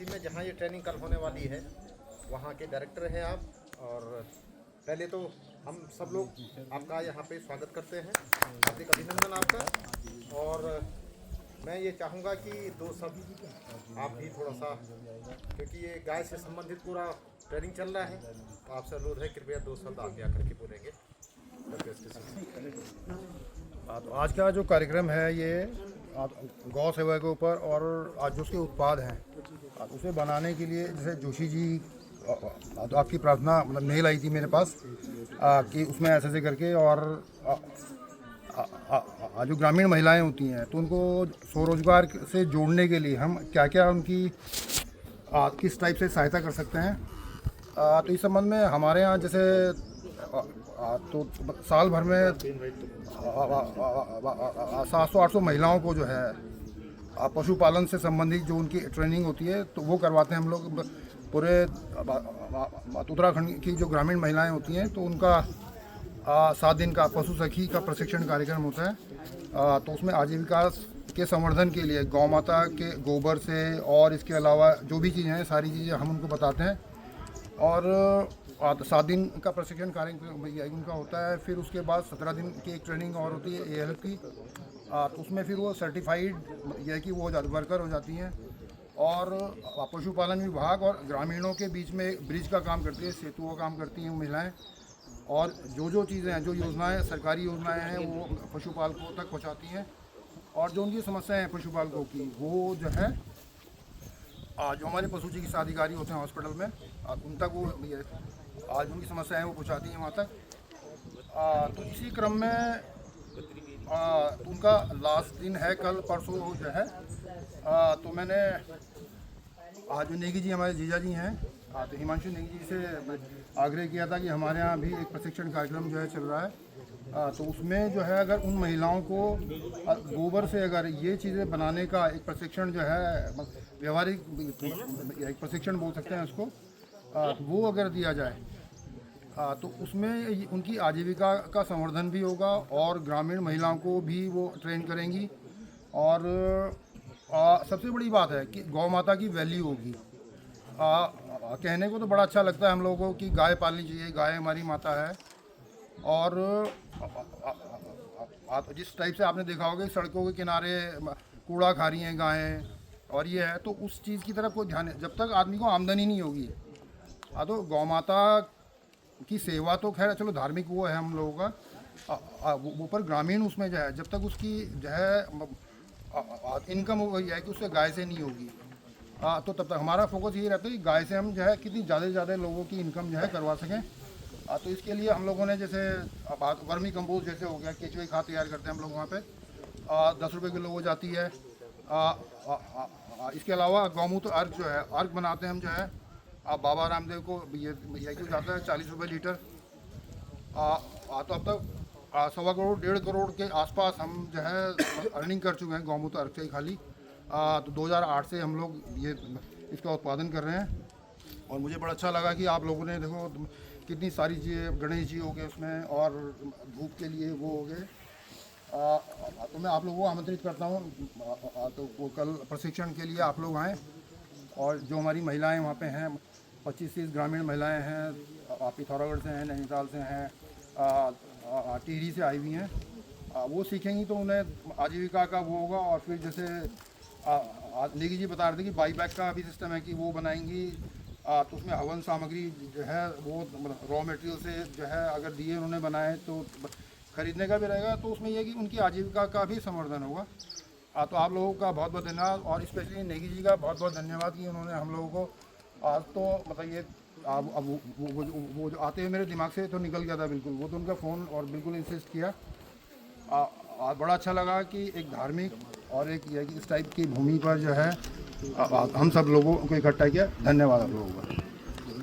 Party में जहाँ ये ट्रेनिंग कल होने वाली है वहाँ के डायरेक्टर हैं आप। और पहले तो हम सब लोग आपका यहाँ पे स्वागत करते हैं, हार्दिक अभिनंदन आपका। और मैं ये चाहूँगा कि दो सब आप भी थोड़ा सा, क्योंकि ये गाय से संबंधित पूरा ट्रेनिंग चल रहा है, तो आपसे अनुरोध है कृपया दो शब्द आप भी आकर के बोलेंगे। तो आज का जो कार्यक्रम है ये गौ सेवा के ऊपर, और आज जो उसके उत्पाद हैं उसे बनाने के लिए, जैसे जोशी जी तो आपकी प्रार्थना मतलब मेल आई थी मेरे पास कि उसमें ऐसे करके, और जो ग्रामीण महिलाएं होती हैं तो उनको स्वरोजगार से जोड़ने के लिए हम क्या क्या उनकी किस टाइप से सहायता कर सकते हैं। तो इस संबंध में हमारे यहाँ जैसे तो साल भर में 700-800 महिलाओं को जो है पशुपालन से संबंधित जो उनकी ट्रेनिंग होती है तो वो करवाते हैं हम लोग। पूरे उत्तराखंड की जो ग्रामीण महिलाएं होती हैं तो उनका 7 दिन का पशु सखी का प्रशिक्षण कार्यक्रम होता है। तो उसमें आजीविका के संवर्धन के लिए गौ माता के गोबर से, और इसके अलावा जो भी चीज़ें हैं सारी चीज़ें हम उनको बताते हैं। और 7 दिन का प्रशिक्षण कार्यक्रम उनका होता है। फिर उसके बाद 17 दिन की एक ट्रेनिंग और होती है ALF की। तो उसमें फिर वो सर्टिफाइड यह कि वो वर्कर हो जाती हैं। और पशुपालन विभाग और ग्रामीणों के बीच में ब्रिज का काम करती है, सेतु का काम करती हैं महिलाएं। और जो चीज़ें हैं, जो योजनाएं, सरकारी योजनाएं हैं वो पशुपालकों तक पहुंचाती हैं। और जो उनकी समस्याएं हैं पशुपालकों की, वो जो है जो हमारे पशु चिकित्सा अधिकारी होते हैं हॉस्पिटल में, उन तक वो आज उनकी समस्याएं वो पहुंचाती हैं वहाँ तक। तो इसी क्रम में तो उनका लास्ट दिन है कल परसों जो है। तो मैंने आज जो नेगी जी हमारे जीजा जी हैं, तो हिमांशु नेगी जी से आग्रह किया था कि हमारे यहाँ भी एक प्रशिक्षण कार्यक्रम जो है चल रहा है। तो उसमें जो है अगर उन महिलाओं को गोबर से अगर ये चीज़ें बनाने का एक प्रशिक्षण जो है, व्यवहारिक एक प्रशिक्षण बोल सकते हैं उसको, वो अगर दिया जाए तो उसमें उनकी आजीविका का संवर्धन भी होगा और ग्रामीण महिलाओं को भी वो ट्रेन करेंगी। और सबसे बड़ी बात है कि गौ माता की वैल्यू होगी। कहने को तो बड़ा अच्छा लगता है हम लोगों को कि गाय पालनी चाहिए, गाय हमारी माता है। और जिस टाइप से आपने देखा होगा सड़कों के किनारे कूड़ा खा रही हैं गायें, और ये है, तो उस चीज़ की तरफ कोई ध्यान है जब तक आदमी को आमदनी नहीं होगी। तो गौ माता की सेवा तो खैर चलो धार्मिक वो है हम लोगों का, वो पर ग्रामीण उसमें जो है जब तक उसकी जो है इनकम हो गई है कि उससे गाय से नहीं होगी, तो तब तक हमारा फोकस यही रहता है कि गाय से हम जो है कितनी ज़्यादा से ज़्यादा लोगों की इनकम जो है करवा सकें। तो इसके लिए हम लोगों ने जैसे वर्मी कंपोस्ट जैसे हो गया, केचुए खाद तैयार करते हैं हम लोग वहाँ पे, 10 रुपये किलो हो जाती है। इसके अलावा गौमूत्र अर्क जो है, अर्क बनाते हैं हम जो है, बाबा रामदेव को ये क्यों जाता है 40 रुपये लीटर। तो अब तक 1.25 करोड़ 1.5 करोड़ के आसपास हम जो है अर्निंग कर चुके हैं गौमूत्र अर्क से ही खाली। तो 2008 से हम लोग ये इसका उत्पादन कर रहे हैं। और मुझे बड़ा अच्छा लगा कि आप लोगों ने देखो कितनी सारी चीज़ें, गणेश जी हो गए उसमें, और धूप के लिए वो हो गए। तो मैं आप लोगों को आमंत्रित करता हूँ तो वो कल प्रशिक्षण के लिए आप लोग आएँ। और जो हमारी महिलाएं वहाँ पे हैं, 25-30 ग्रामीण महिलाएं हैं, पिथौरागढ़ से हैं, नैनीताल से हैं, टिहरी से आई हुई हैं, वो सीखेंगी तो उन्हें आजीविका का वो होगा। और फिर जैसे नेगी जी बता रहे थे कि बाईबैक का भी सिस्टम है कि वो बनाएंगी। तो उसमें हवन सामग्री जो है वो रॉ मटेरियल से जो है अगर दिए उन्होंने बनाए तो खरीदने का भी रहेगा। तो उसमें यह कि उनकी आजीविका का भी संवर्धन होगा। तो आप लोगों का बहुत बहुत धन्यवाद, और स्पेशली नेगी जी का बहुत बहुत धन्यवाद कि उन्होंने हम लोगों को आज तो मतलब ये अब वो जो आते हुए मेरे दिमाग से तो निकल गया था बिल्कुल, वो तो उनका फ़ोन और बिल्कुल इंसिस्ट किया। बड़ा अच्छा लगा कि एक धार्मिक और एक इस टाइप की भूमि पर जो है हम सब लोगों को इकट्ठा किया। धन्यवाद आप लोगों का।